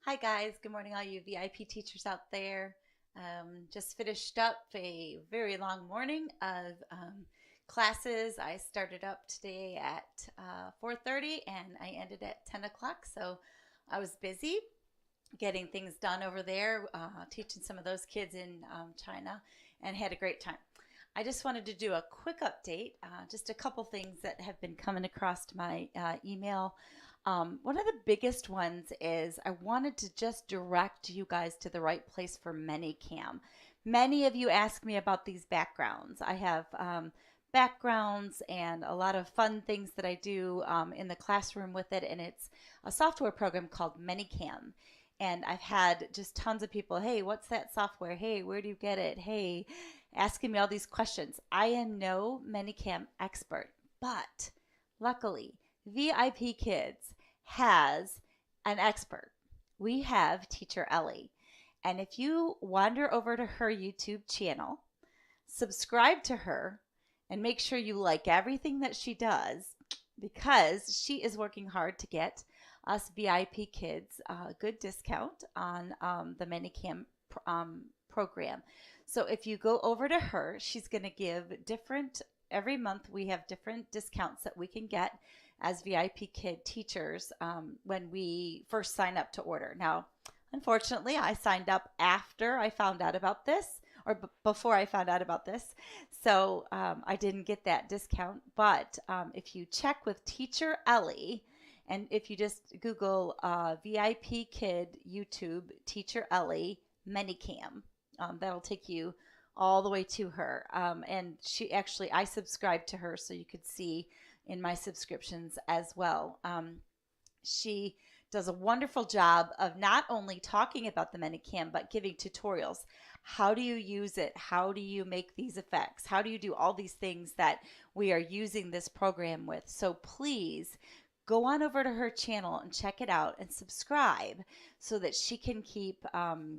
Hi guys, good morning all you VIP teachers out there. Just finished up a very long morning of classes. I started up today at 4:30 and I ended at 10 o'clock. So I was busy getting things done over there, teaching some of those kids in China and had a great time. I just wanted to do a quick update, just a couple things that have been coming across my email. One of the biggest ones is I wanted to just direct you guys to the right place for ManyCam. Many of you ask me about these backgrounds. I have backgrounds and a lot of fun things that I do in the classroom with it, and it's a software program called ManyCam. And I've had just tons of people, hey, what's that software? Hey, where do you get it? Hey, asking me all these questions. I am no ManyCam expert, but luckily, VIP Kids has an expert. We have teacher Ellie. And if you wander over to her YouTube channel, subscribe to her, and make sure you like everything that she does because she is working hard to get us VIP kids a good discount on the ManyCam program. So if you go over to her, she's going to give different, every month we have different discounts that we can get as VIP kid teachers when we first sign up to order. Now, unfortunately, I signed up after I found out about this or before I found out about this. So I didn't get that discount. But if you check with Teacher Ellie, and if you just Google VIP Kid YouTube Teacher Ellie ManyCam, that'll take you all the way to her. And she actually, I subscribed to her so you could see in my subscriptions as well. She does a wonderful job of not only talking about the ManyCam, but giving tutorials. How do you use it? How do you make these effects? How do you do all these things that we are using this program with? So please go on over to her channel and check it out and subscribe so that she can keep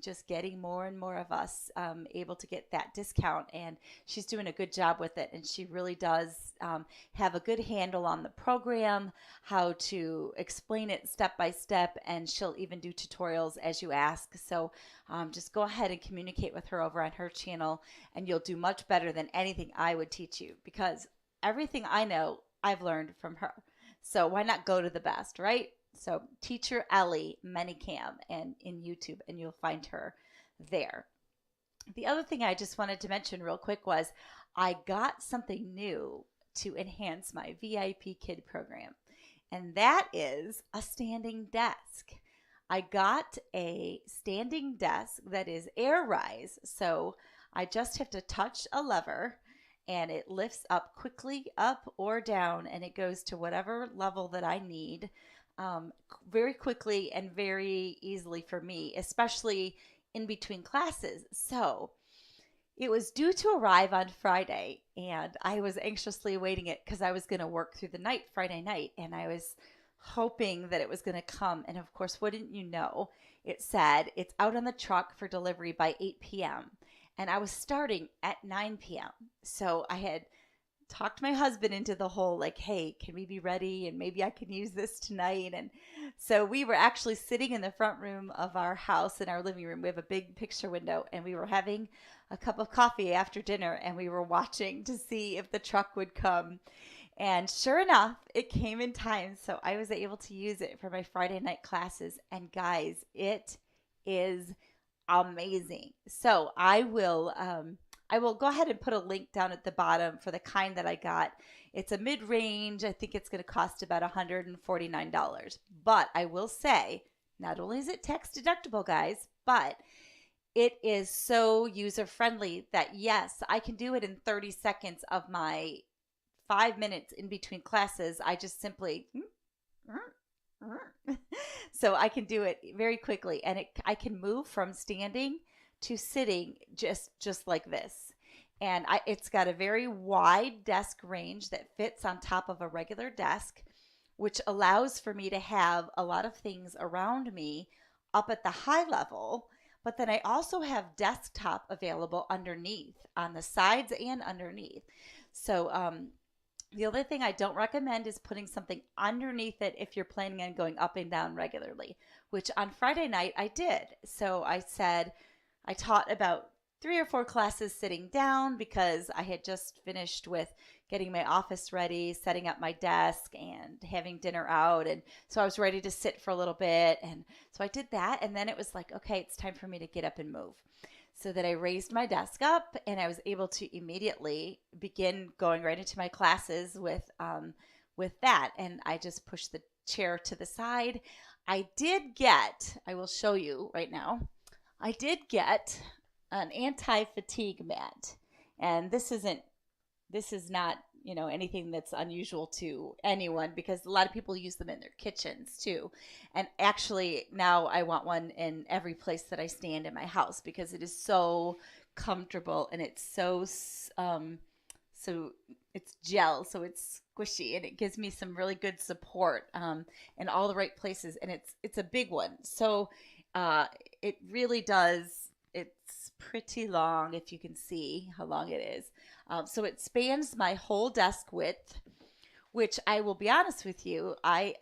just getting more and more of us able to get that discount. And she's doing a good job with it. And she really does have a good handle on the program, how to explain it step by step, and she'll even do tutorials as you ask. So just go ahead and communicate with her over on her channel, and you'll do much better than anything I would teach you because everything I know, I've learned from her. So why not go to the best, right? So Teacher Ellie ManyCam and in YouTube, and you'll find her there. The other thing I just wanted to mention real quick was I got something new to enhance my VIP Kid program, and that is a standing desk. I got a standing desk that is air rise, so I just have to touch a lever and it lifts up quickly up or down and it goes to whatever level that I need very quickly and very easily for me, especially in between classes. So it was due to arrive on Friday and I was anxiously awaiting it because I was going to work through the night Friday night and I was hoping that it was going to come. And of course, wouldn't you know, it said it's out on the truck for delivery by 8 p.m. And I was starting at 9 p.m. So I had talked my husband into the whole like, hey, can we be ready? And maybe I can use this tonight. And so we were actually sitting in the front room of our house in our living room. We have a big picture window and we were having a cup of coffee after dinner and we were watching to see if the truck would come. And sure enough, it came in time. So I was able to use it for my Friday night classes. And guys, it is amazing. So I will go ahead and put a link down at the bottom for the kind that I got. It's a mid-range. I think it's going to cost about $149. But I will say, not only is it tax deductible, guys, but it is so user-friendly that yes, I can do it in 30 seconds of my 5 minutes in between classes. I just simply so I can do it very quickly, and I can move from standing to sitting just like this. And it's got a very wide desk range that fits on top of a regular desk, which allows for me to have a lot of things around me up at the high level. But then I also have desktop available underneath on the sides and underneath. So The other thing I don't recommend is putting something underneath it if you're planning on going up and down regularly, which on Friday night I did. So I said I taught about 3 or 4 classes sitting down because I had just finished with getting my office ready, setting up my desk, and having dinner out. And so I was ready to sit for a little bit. And so I did that. And then it was like, okay, it's time for me to get up and move. So that I raised my desk up and I was able to immediately begin going right into my classes with that. And I just pushed the chair to the side. I will show you right now, I did get an anti-fatigue mat. And this is not, anything that's unusual to anyone because a lot of people use them in their kitchens too. And actually now I want one in every place that I stand in my house because it is so comfortable and it's so it's gel, so it's squishy and it gives me some really good support in all the right places, and it's a big one. So it really does. It's pretty long if you can see how long it is. So it spans my whole desk width, which I will be honest with you, I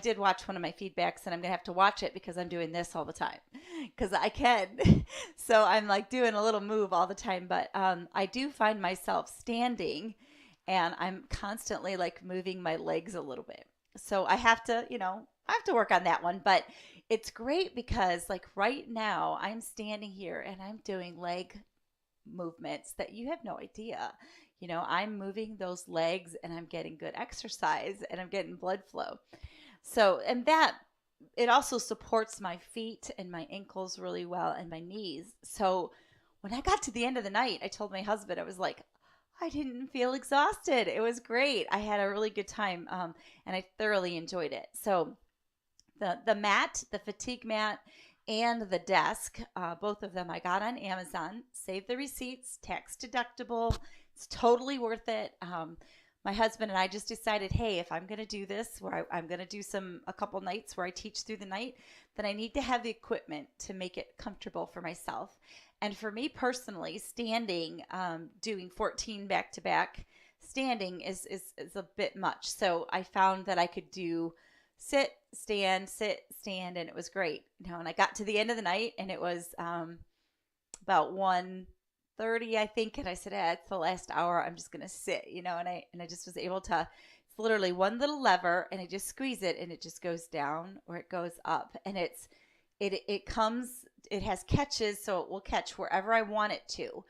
did watch one of my feedbacks, and I'm gonna have to watch it because I'm doing this all the time because I can. So I'm like doing a little move all the time, but I do find myself standing, and I'm constantly like moving my legs a little bit. So I have to, I have to work on that one, but it's great because like right now I'm standing here and I'm doing leg movements that you have no idea. I'm moving those legs and I'm getting good exercise and I'm getting blood flow. So, and that it also supports my feet and my ankles really well and my knees. So, when I got to the end of the night, I told my husband, I was like, I didn't feel exhausted. It was great. I had a really good time and I thoroughly enjoyed it. So, the mat, the fatigue mat, and the desk, both of them I got on Amazon. Save the receipts, tax deductible. It's totally worth it. My husband and I just decided, hey, if I'm going to do this, where I'm going to do a couple nights where I teach through the night, then I need to have the equipment to make it comfortable for myself. And for me personally, standing, doing 14 back-to-back standing is a bit much. So I found that I could do sit, stand, and it was great. And I got to the end of the night, and it was about 1:30, I think, and I said, it's the last hour. I'm just gonna sit, and I just was able to. It's literally one little lever, and I just squeeze it, and it just goes down or it goes up, and it comes. It has catches, so it will catch wherever I want it to.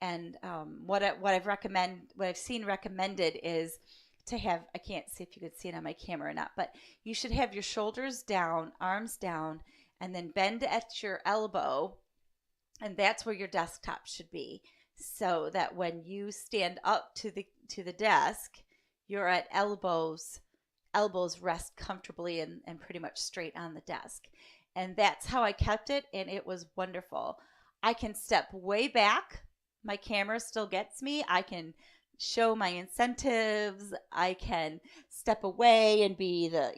And what I've seen recommended is to have, I can't see if you could see it on my camera or not, but you should have your shoulders down, arms down, and then bend at your elbow, and that's where your desktop should be, so that when you stand up to the desk, you're at elbows rest comfortably and pretty much straight on the desk. And that's how I kept it, and it was wonderful. I can step way back. My camera still gets me. I can show my incentives. I can step away and be the,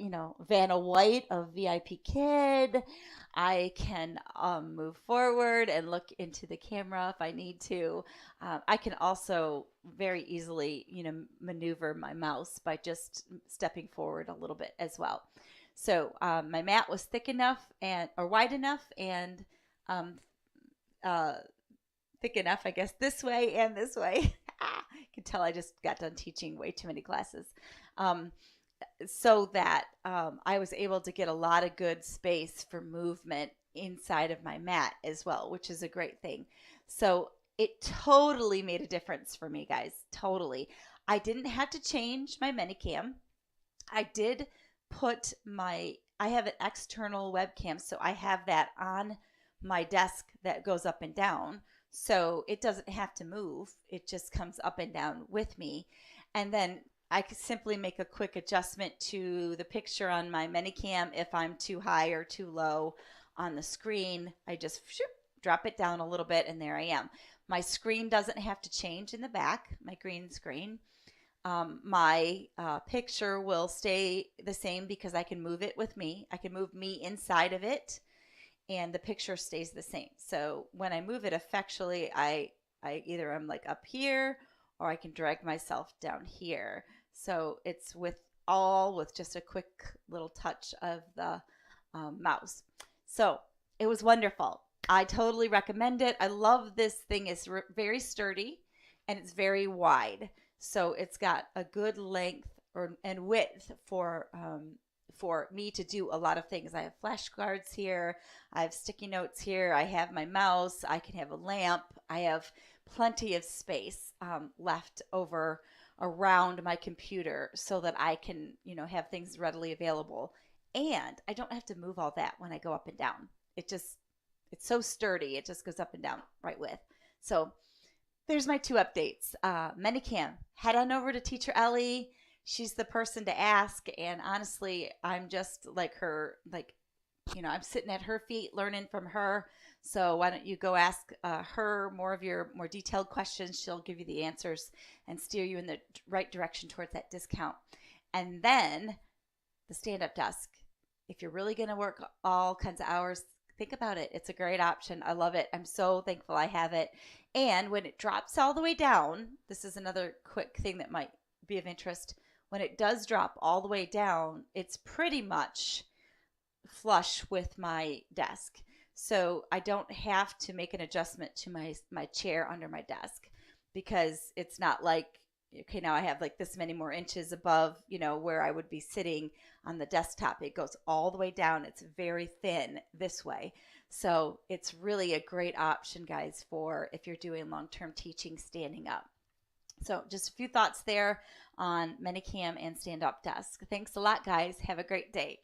Vanna White of VIP Kid. I can move forward and look into the camera if I need to. I can also very easily, maneuver my mouse by just stepping forward a little bit as well. So my mat was thick enough or wide enough and thick enough, I guess, this way and this way. You can tell I just got done teaching way too many classes. So that I was able to get a lot of good space for movement inside of my mat as well, which is a great thing. So it totally made a difference for me, guys. Totally. I didn't have to change my ManyCam. I did I have an external webcam, so I have that on my desk that goes up and down. So it doesn't have to move. It just comes up and down with me. And then I could simply make a quick adjustment to the picture on my ManyCam if I'm too high or too low on the screen. I just drop it down a little bit, and there I am. My screen doesn't have to change in the back, my green screen. My picture will stay the same because I can move it with me. I can move me inside of it, and the picture stays the same. So when I move it effectually, I either I'm like up here or I can drag myself down here. So it's with just a quick little touch of the mouse. So it was wonderful. I totally recommend it. I love this thing. It's very sturdy and it's very wide. So it's got a good length and width for me to do a lot of things. I have flashcards here. I have sticky notes here. I have my mouse. I can have a lamp. I have plenty of space left over around my computer so that I can, have things readily available. And I don't have to move all that when I go up and down. It's so sturdy. It just goes up and down right with. So there's my 2 updates. ManyCam, head on over to Teacher Ellie. She's the person to ask. And honestly, I'm just like her, I'm sitting at her feet learning from her. So why don't you go ask her more of your more detailed questions. She'll give you the answers and steer you in the right direction towards that discount. And then the stand-up desk. If you're really going to work all kinds of hours, think about it. It's a great option. I love it. I'm so thankful I have it. And when it drops all the way down, this is another quick thing that might be of interest. When it does drop all the way down, it's pretty much flush with my desk. So I don't have to make an adjustment to my chair under my desk, because it's not like, okay, now I have like this many more inches above, where I would be sitting on the desktop. It goes all the way down. It's very thin this way. So it's really a great option, guys, for if you're doing long-term teaching standing up. So just a few thoughts there on ManyCam and stand-up desk. Thanks a lot, guys. Have a great day.